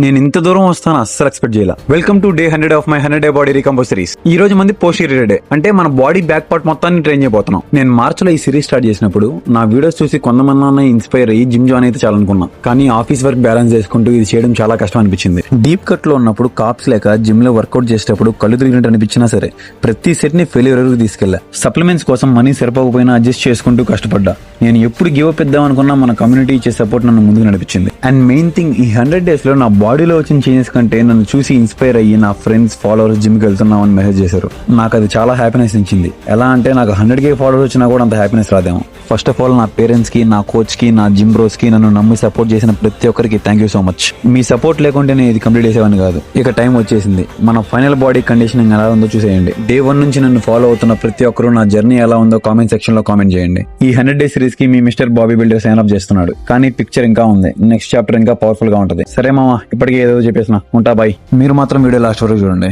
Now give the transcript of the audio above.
నేను ఇంత దూరం వస్తాను అస్సలు ఎక్స్పెక్ట్ చేయాల. Welcome to day 100 of my 100 day body recompose series. ఈ రోజు మంది పోస్టీరియర్ డే, అంటే మన బాడీ బ్యాక్ పార్ట్ మొత్తాన్ని ట్రైన్ చేయబోతున్నాం. నేను మార్చ్ లో ఈ సిరీస్ స్టార్ట్ చేసినప్పుడు నా వీడియోస్ చూసి కొంతమంది ఇన్స్పైర్ అయ్యి జిమ్ జాయిన్ అయితే చాలనుకున్నా. కానీ ఆఫీస్ వర్క్ బ్యాలెన్స్ చేసుకుంటూ ఇది చేయడం చాలా కష్టం అనిపించింది. డీప్ కట్ లో ఉన్నప్పుడు కాప్స్ లేక జిమ్ లో వర్కౌట్ చేసేటప్పుడు కళ్ళు తిరిగినట్టు అనిపించినా సరే ప్రతి సెట్ ని ఫెయిల్యూర్ వరకు తీసుకెళ్లా. సప్లిమెంట్స్ కోసం మనీ సరిపోకపోయినా అడ్జస్ట్ చేసుకుంటూ కష్టపడ్డా. నేను ఎప్పుడు గివ్ అప్ ఇద్దాం అనుకున్నా మన కమ్యూనిటీ ఇచ్చే సపోర్ట్ నన్ను ముందుకు నడిపించింది. అండ్ మెయిన్ థింగ్, ఈ 100 డేస్ లో నా బాడీలో వచ్చిన చేంజెస్ కంటే నన్ను చూసి ఇన్స్పైర్ అయ్యి నా ఫ్రెండ్స్ ఫాలోవర్స్ జిమ్ కి వెళ్తున్నామని మెసేజ్ చేశారు. నాకు అది చాలా హ్యాపీనెస్ ఇచ్చింది. ఎలా అంటే నాకు 100K ఫాలోవర్స్ వచ్చినా కూడా అంత హ్యాపీనెస్ రాదేమో. ఫస్ట్ ఆఫ్ ఆల్ నా పేరెంట్స్ కి, నా కోచ్ కి, నా జిమ్ బ్రోస్ కి, నన్ను నమ్మి సపోర్ట్ చేసిన ప్రతి ఒక్కరికి thank you so much. Me support లేకుంటే నేను ఇది కంప్లీట్ చేసేవాడిని కాదు. ఇక టైం వచ్చేసింది. మన ఫైనల్ బాడీ కండిషనింగ్ ఎలా ఉందో చూసేయండి. డే 1 నుంచి నన్ను ఫాలో అవుతున్న ప్రతి ఒక్కరు నా జర్నీ ఎలా ఉందో కామెంట్ సెక్షన్ లో కామెంట్ చేయండి. ఈ 100 డే సిరీస్ కి మీ mister Bobby builder sign up చేస్తున్నాడు. కానీ పిక్చర్ ఇంకా ఉంది. నెక్స్ట్ చాప్టర్ ఇంకా పవర్ఫుల్ గా ఉంటది. సరే మామ, ఇప్పటికే ఏదో చెప్పేసిన ఉంటా. బాయ్. మీరు మాత్రం వీడియో లాస్ట్ వరకు చూడండి.